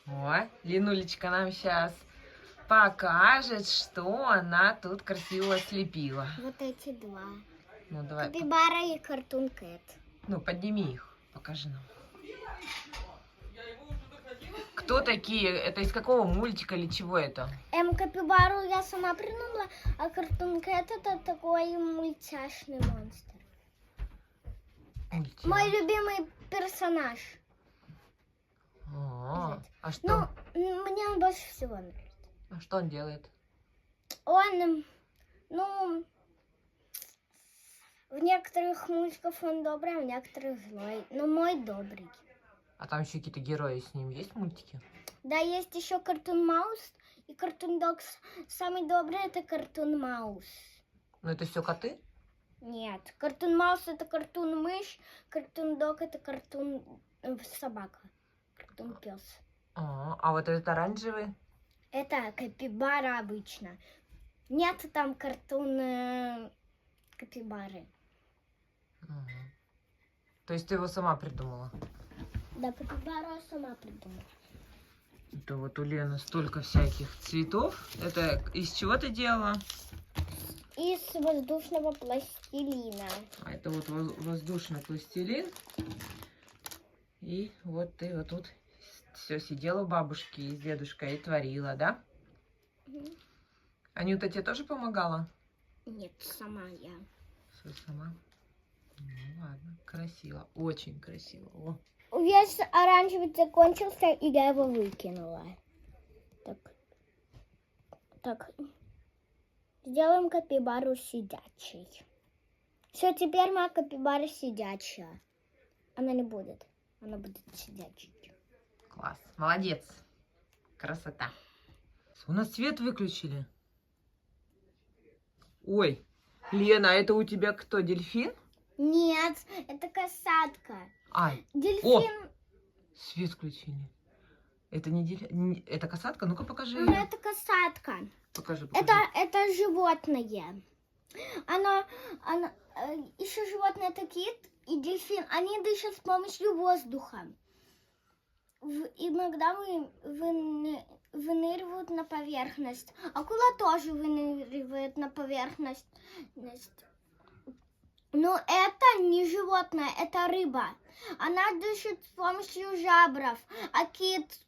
О, Линулечка нам сейчас покажет, что она тут красиво слепила. Вот эти два. Ну, давай. Капибара и Картун Кэт. Ну, подними их, покажи нам. Кто такие? Это из какого мультика или чего это? Капибару я сама придумала, а Картун Кэт это такой мультяшный монстр. Мультик. Мой любимый персонаж. А что? Ну, мне он больше всего нравится. А что он делает? Он, ну, в некоторых мультиках он добрый, а в некоторых злой. Но мой добрый. А там еще какие-то герои с ним есть в мультике? Да, есть еще Картун Маус и Картун Докс. Самый добрый это Картун Маус. Ну, это все коты? Нет, Картун Маус это Картун Мышь, Картун Дог это Картун Собака, Картун Пес. А вот этот оранжевый? Это Капибара обычно. Нет там Картун Капибары. То есть ты его сама придумала? Да, Капибара сама придумала. Это вот у Лены столько всяких цветов. Это из чего ты делала? Из воздушного пластилина. А это вот воздушный пластилин. И вот ты вот тут все сидела у бабушки и с дедушкой и творила, да? Угу. Анюта тебе тоже помогала? Нет, сама я. Все сама? Ну ладно, красиво, очень красиво. О. Весь оранжевый закончился, и я его выкинула. Так. Сделаем капибару сидячей. Все, теперь моя капибара сидячая. Она не будет. Она будет сидячей. Класс, молодец. Красота. У нас свет выключили. Ой, Лена, а это у тебя кто, дельфин? Нет, это касатка. Ай, Дельфин. О, свет включили. Это не дельфин, это касатка? Ну-ка покажи. Это касатка. Покажи. Это животное. Оно еще животное это кит и дельфин. Они дышат с помощью воздуха. Иногда выныривают на поверхность. Акула тоже выныривает на поверхность. Но это не животное, это рыба. Она дышит с помощью жабров, а кит,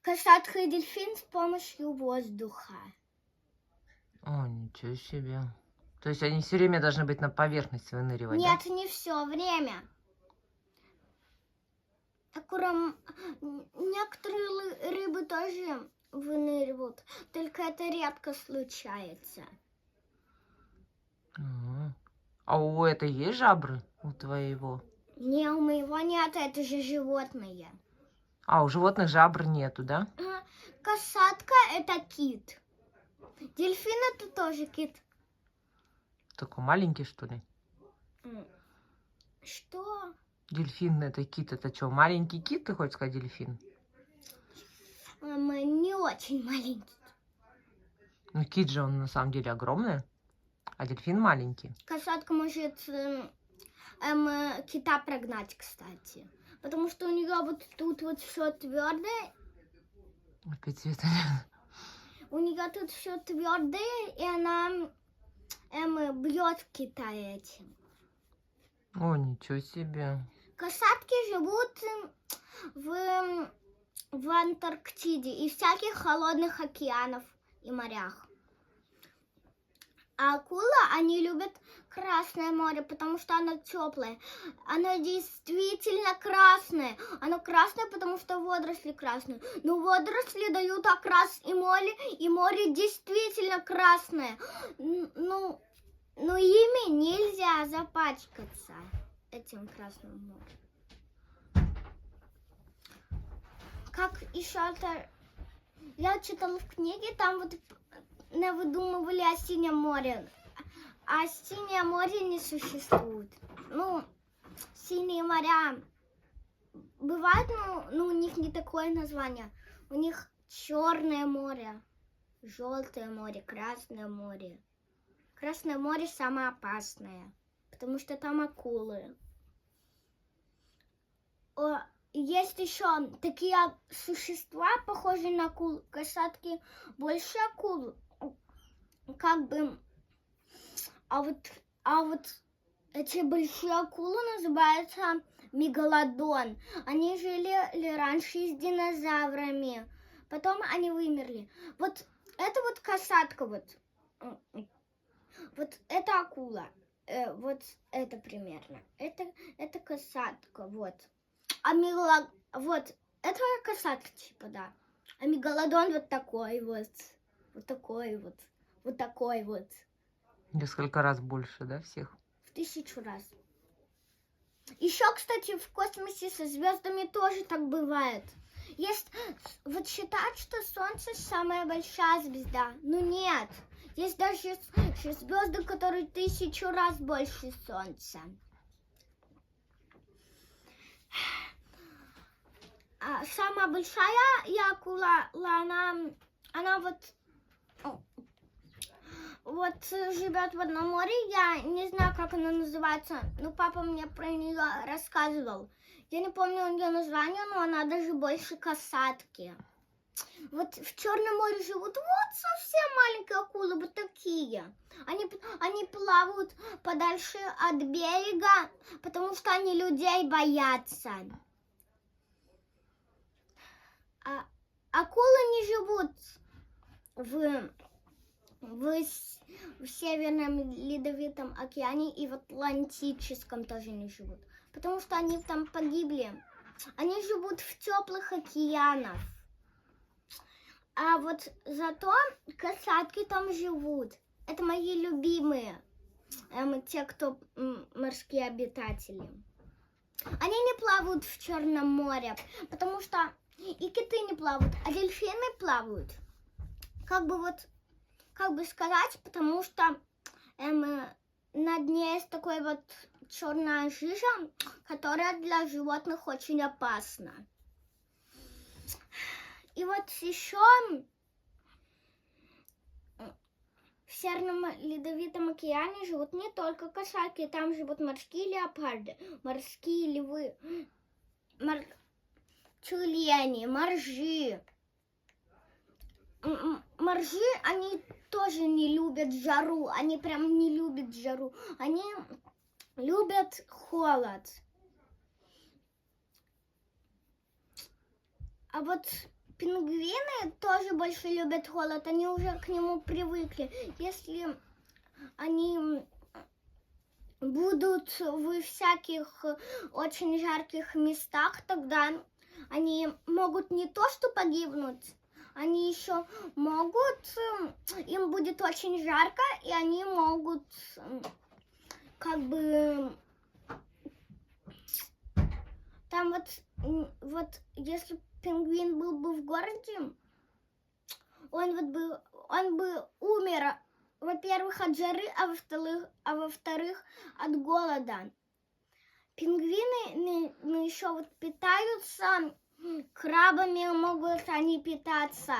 касатка и дельфин с помощью воздуха. О, ничего себе. То есть они все время должны быть на поверхность выныривать? Нет, да? не все время. Некоторые рыбы тоже выныривают, только это редко случается. А у этой есть жабры? У твоего? Не, у моего нет, это же животное. А, у животных жабр нету, да? Касатка это кит. Дельфин это тоже кит. Такой маленький, что ли? Что? Дельфин это кит, это что, маленький кит, ты хочешь сказать, дельфин? Не очень маленький. Ну, кит же он на самом деле огромный, а дельфин маленький. Касатка может кита прогнать, кстати. Потому что у нее вот тут вот все твердое. Опять цвета. У нее тут все твердое, и она бьет кита этим. О, ничего себе. Касатки живут в Антарктиде и всяких холодных океанов и морях. А акулы, они любят Красное море, потому что оно теплое. Оно действительно красное. Оно красное, потому что водоросли красные. Но водоросли дают окрас и море действительно красное. Ну, ими нельзя запачкаться, этим Красным морем. Как еще-то я читала в книге, там вот выдумывали о Синем море. А Синее море не существует. Ну, синие моря бывают, но у них не такое название. У них Черное море, Желтое море, Красное море. Красное море самое опасное, потому что там акулы. есть еще такие существа, похожие на акул. Касатки больше акул. Как бы... А вот эти большие акулы называются мегалодон. Они жили раньше с динозаврами. Потом они вымерли. Вот это вот касатка вот. Вот это акула. Вот это примерно. Это касатка, вот. Вот, это касатка, типа, да. А мегалодон вот такой вот. Вот такой вот. Вот такой вот. Несколько раз больше, да, всех? В 1000 раз. Еще, кстати, в космосе со звездами тоже так бывает. Есть, вот считают, что Солнце самая большая звезда. Ну нет. Есть даже звезды, которые 1000 раз больше Солнца. А самая большая акула, она вот живет в одном море. Я не знаю, как она называется, но папа мне про нее рассказывал. Я не помню ее название, но она даже больше касатки. Вот в Черном море живут вот совсем маленькие акулы, вот такие. Они плавают подальше от берега, потому что они людей боятся. А акулы не живут в Северном Ледовитом океане и в Атлантическом тоже не живут, потому что они там погибли. Они живут в теплых океанах. А вот зато касатки там живут. Это мои любимые, те, кто морские обитатели. Они не плавают в Черном море, потому что и киты не плавают, а дельфины плавают. Как бы сказать, потому что на дне есть такой вот черная жижа, которая для животных очень опасна. И вот еще в Северном Ледовитом океане живут не только кошаки, там живут морские леопарды, морские львы, тюлени, моржи. Моржи, они тоже не любят жару, они прям не любят жару, они любят холод. А вот пингвины тоже больше любят холод, они уже к нему привыкли. Если они будут в всяких очень жарких местах, тогда они могут не то что погибнуть, они еще могут, им будет очень жарко, и они могут как бы там вот если пингвин был бы в городе, он бы умер, во-первых, от жары, а во-вторых, от голода. Пингвины еще вот питаются крабами, могут они питаться.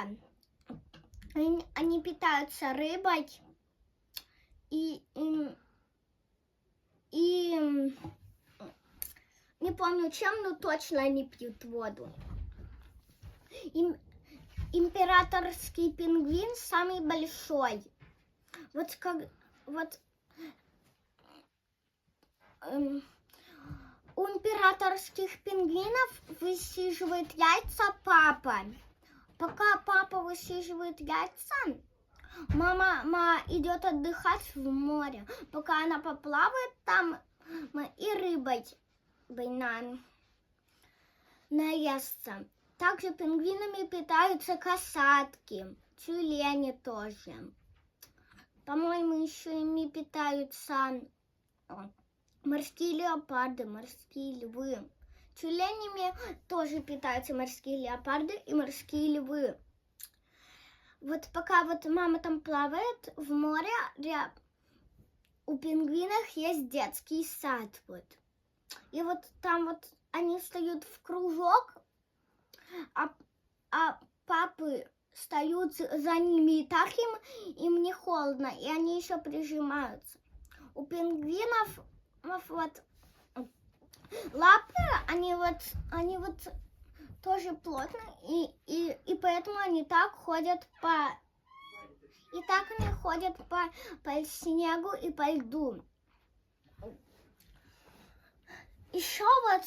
Они питаются рыбой и не помню чем, но точно они пьют воду. Императорский пингвин самый большой. У императорских пингвинов высиживает яйца папа. Пока папа высиживает яйца, мама идет отдыхать в море. Пока она поплавает там и рыбой наестся. Также пингвинами питаются касатки, тюлени тоже. По-моему, еще ими питаются морские леопарды, морские львы. Тюленями тоже питаются морские леопарды и морские львы. Вот пока вот мама там плавает в море, у пингвинов есть детский сад. Вот. И вот там вот они встают в кружок, а папы встают за ними, и так им не холодно, и они еще прижимаются. У пингвинов вот лапы, они вот тоже плотные, и поэтому они так ходят и так они ходят по снегу и по льду. Еще вот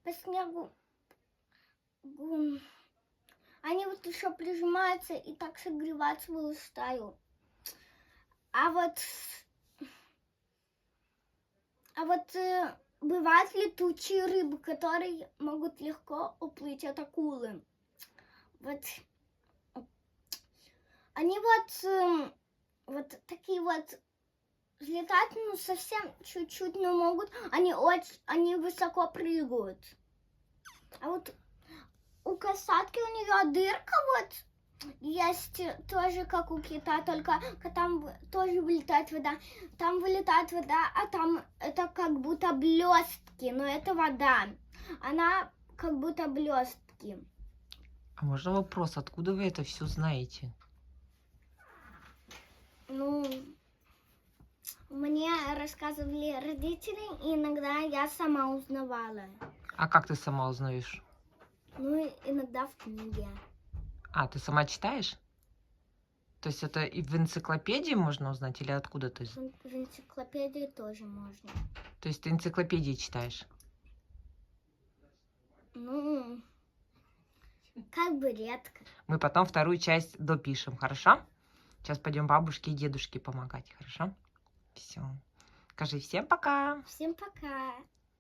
по снегу они вот еще прижимаются и так согревать свою стаю. А вот бывают летучие рыбы, которые могут легко уплыть от акулы. Вот они вот такие вот взлетать, ну совсем чуть-чуть, но могут. Они высоко прыгают. А вот у касатки у нее дырка вот есть тоже как у кита, только там тоже вылетает вода. Там вылетает вода, а там это как будто блестки, но это вода. Она как будто блестки. А можно вопрос, откуда вы это все знаете? Ну, мне рассказывали родители, и иногда я сама узнавала. А как ты сама узнаешь? Ну, иногда в книге. А, ты сама читаешь? То есть это и в энциклопедии можно узнать, или откуда ты? В энциклопедии тоже можно. То есть ты энциклопедии читаешь? Ну, как бы редко. Мы потом вторую часть допишем, хорошо? Сейчас пойдем бабушке и дедушке помогать, хорошо? Все. Скажи всем пока. Всем пока.